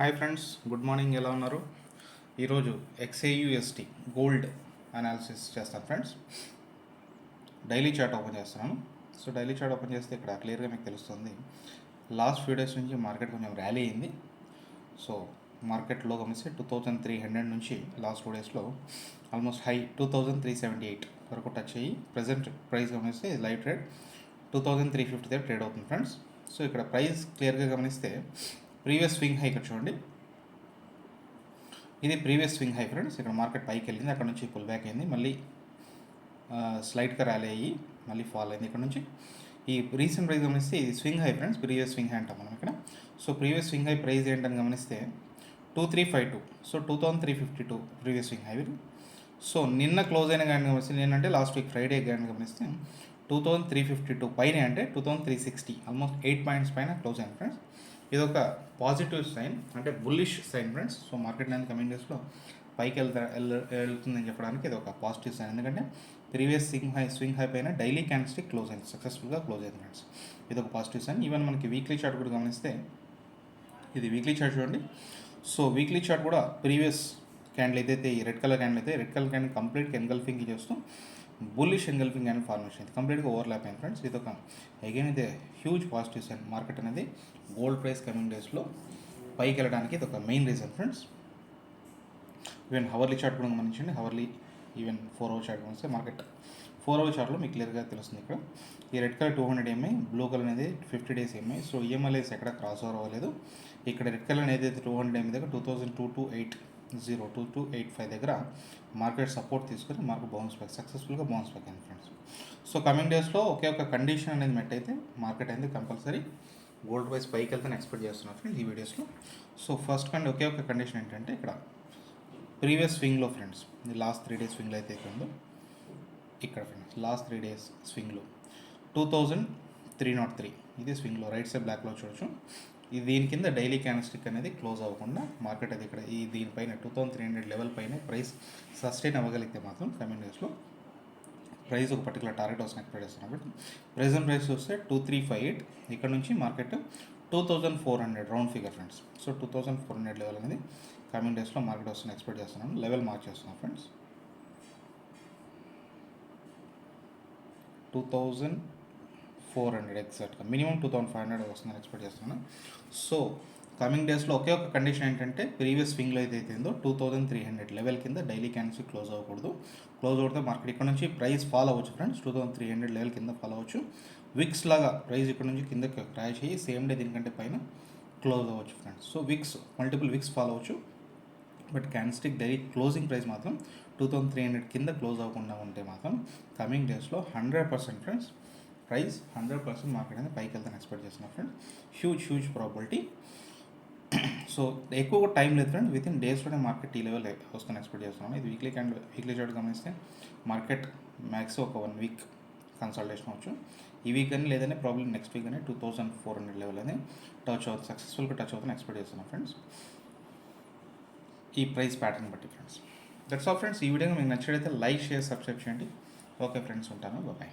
Hi friends, good morning. ఎలా ఉన్నారు? ఈరోజు XAUST గోల్డ్ అనాలిసిస్ చేస్తాను ఫ్రెండ్స్. డైలీ చార్ట్ ఓపెన్ చేస్తున్నాను. సో డైలీ చార్ట్ ఓపెన్ చేస్తే ఇక్కడ క్లియర్గా మీకు తెలుస్తుంది. లాస్ట్ ఫ్యూ డేస్ నుంచి మార్కెట్ కొంచెం ర్యాలీ అయింది. సో మార్కెట్లో గమనిస్తే 2300 నుంచి లాస్ట్ 2 డేస్లో ఆల్మోస్ట్ హై 2378 వరకు టచ్ అయ్యి ప్రజెంట్ ప్రైస్ గమనిస్తే లైవ్ ట్రేడ్ 2350 దగ్గర ట్రేడ్ అవుతుంది ఫ్రెండ్స్. సో ఇక్కడ ప్రైస్ క్లియర్గా గమనిస్తే ప్రీవియస్ స్వింగ్ హై ఇక్కడ చూడండి, ఇది ప్రీవియస్ స్వింగ్ హై ఫ్రెండ్స్. ఇక్కడ మార్కెట్ పైకి వెళ్ళింది, అక్కడ నుంచి పుల్ బ్యాక్ అయింది, మళ్ళీ స్లైడ్గా ర్యాలీ అయ్యి మళ్ళీ ఫాల్ అయింది. ఇక్కడ నుంచి ఈ రీసెంట్ ప్రైస్ గమనిస్తే ఇది swing hi friends, previous swing high అంటాం మనం ఇక్కడ. So previous swing high price ఏంటని గమనిస్తే 2352, so 2352 previous swing high. So నిన్న క్లోజ్ అయిన కానీ గమనిస్తే, నేనంటే లాస్ట్ వీక్ ఫ్రైడే కానీ గమనిస్తే 2352 పైన అంటే 2360, ఆల్మోస్ట్ 8 పాయింట్స్ పైన క్లోజ్ అయింది ఫ్రెండ్స్. ఇది ఒక పాజిటివ్ సైన్, అంటే bullish sign friends. So market అనేది కమింగ్ డేస్లో పైకి వెళ్తుందని చెప్పడానికి ఇది ఒక పాజిటివ్ సైన్. ఎందుకంటే ప్రీవియస్ స్వింగ్ హై పైన డైలీ క్యాండిల్స్టిక్ క్లోజ్ అయింది, సక్సెస్ఫుల్గా క్లోజ్ అయింది ఫ్రెండ్స్. ఇది ఒక పాజిటివ్ సైన్. ఈవెన్ మనకి వీక్లీ చార్ట్ కూడా గమనిస్తే, ఇది వీక్లీ చార్ట్ చూడండి. సో వీక్లీ చార్ట్ కూడా ప్రీవియస్ క్యాండిల్ ఏదైతే ఈ రెడ్ కలర్ క్యాండిల్ అయితే, రెడ్ కలర్ క్యాండిల్ కంప్లీట్గా ఎన్గల్ఫింగ్ చేస్తూ బుల్లిష్ ఎన్గల్ఫింగ్ క్యాండిల్ ఫార్మేషన్ ఇది కంప్లీట్గా ఓవర్లాప్ అయింది ఫ్రెండ్స్. ఇది ఒక అగైన్ ఇది హ్యూజ్ పాజిటివ్ సైన్. మార్కెట్ అనేది గోల్డ్ ప్రైస్ కమింగ్ డేస్లో పైకి వెళ్ళడానికి ఇది ఒక main reason friends. Even hourly chart కూడా గమనించండి. హవర్లీ ఈవెన్ 4 అవర్ చార్ట్ గమనిస్తే మార్కెట్ 4 అవర్ చార్ట్లో మీకు క్లియర్గా తెలుస్తుంది. ఇక్కడ ఈ red colour 200 EMI, blue colour అనేది 50 days EMI. సో ఈఎంఐస్ ఎక్కడ క్రాస్ ఓవర్ అవ్వలేదు. ఇక్కడ రెడ్ కలర్ ఏదైతే 200 EMI దగ్గర 2285 దగ్గర మార్కెట్ సపోర్ట్ తీసుకొని మార్కెట్ బౌన్స్ బ్యాక్, సక్సెస్ఫుల్గా బౌన్స్ బ్యాక్ అయింది ఫ్రెండ్స్. సో కమింగ్ డేస్లో ఒకే ఒక కండిషన్ అనేది మెట్ అయితే మార్కెట్ అనేది కంపల్సరీ గోల్డ్ ప్రైస్ పైకి వెళ్తాను ఎక్స్పెక్ట్ చేస్తున్నాను ఫ్రెండ్స్ ఈ వీడియోస్లో. సో ఫస్ట్ ఒకే ఒక కండిషన్ ఏంటంటే, ఇక్కడ ప్రీవియస్ స్వింగ్లో ఫ్రెండ్స్, లాస్ట్ 3 days స్వింగ్లో అయితే ఉందో ఇక్కడ ఫ్రెండ్స్, లాస్ట్ 3 days స్వింగ్లో 2303 ఇది స్వింగ్లో రైట్ సైడ్ బ్లాక్లో చూడొచ్చు. ఇది దీని కింద డైలీ క్యాండిల్స్టిక్ అనేది క్లోజ్ అవ్వకుండా మార్కెట్ అది ఇక్కడ ఈ దీనిపైన 2300 లెవెల్ పైన ప్రైస్ సస్టైన్ అవ్వగలిగితే మాత్రం కమింగ్ డేస్లో ప్రైస్ ఒక పర్టికులర్ టార్గెట్ వస్తుంది ఎక్స్పెక్ట్ చేస్తున్నాం. బట్ ప్రెజెంట్ ప్రైస్ చూస్తే 2358, ఇక్కడ నుంచి market 2400 round figure friends. So 2400 level అనేది కమింగ్ డేస్లో మార్కెట్ వస్తుంది ఎక్స్పెక్ట్ చేస్తున్నాను. లెవెల్ మార్క్ చేస్తున్నాం ఫ్రెండ్స్. 2400 ఎగ్జాక్ట్గా, మినిమం 2500 వస్తుందని ఎక్స్పెక్ట్ చేస్తున్నాను. సో కమింగ్ డేస్లో ఒకే ఒక కండిషన్ ఏంటంటే, ప్రీవియస్ స్వింగ్లో ఏదైతే ఉందో 2300 లెవెల్ కింద డైలీ క్యాండిల్స్ క్లోజ్ అవ్వకూడదు. క్లోజ్ అవుతే మార్కెట్ ఇక్కడ నుంచి ప్రైస్ ఫాల్ అవ్వచ్చు ఫ్రెండ్స్. 2300 లెవెల్ కింద ఫాల్ అవ్వచ్చు. విక్స్ లాగా ప్రైస్ ఇక్కడ నుంచి కిందకి క్రాష్ అయ్యి సేమ్ డే దీనికంటే పైన క్లోజ్ అవ్వచ్చు friends. So multiple wicks fall అవ్వచ్చు. But candlestick daily closing price మాత్రం 2300 కింద క్లోజ్ అవ్వకుండా ఉంటే మాత్రం కమింగ్ డేస్లో 100% ఫ్రెండ్స్ ప్రైస్ 100% మార్కెట్ అనేది పైకి వెళ్తాను ఎక్స్పెక్ట్ చేస్తున్నాను ఫ్రెండ్స్. Huge probability. సో ఎక్కువ టైం లేదు ఫ్రెండ్స్, విత్ ఇన్ డేస్లోనే మార్కెట్ ఈ లెవెల్ వస్తాను ఎక్స్పెక్ట్ చేస్తున్నాను. ఇది వీక్లీ చార్ట్ గమనిస్తే మార్కెట్ మ్యాక్స్ ఒక 1 week కన్సల్టేషన్ అవచ్చు. ఈ వీక్ అని లేదని ప్రాబ్లం నెక్స్ట్ వీక్ అని 2400 లెవెల్ అని టచ్ అవుతుంది, సక్సెస్ఫుల్గా టచ్ అవుతుంది ఎక్స్పెక్ట్ చేస్తున్నాను ఫ్రెండ్స్, ఈ ప్రైస్ ప్యాటర్న్ బట్టి ఫ్రెండ్స్. That's all friends. ఈ వీడియో మీకు నచ్చినట్లయితే లైక్, షేర్, సబ్స్క్రైబ్ చేయండి. ఓకే ఫ్రెండ్స్, ఉంటాను. బాయ్.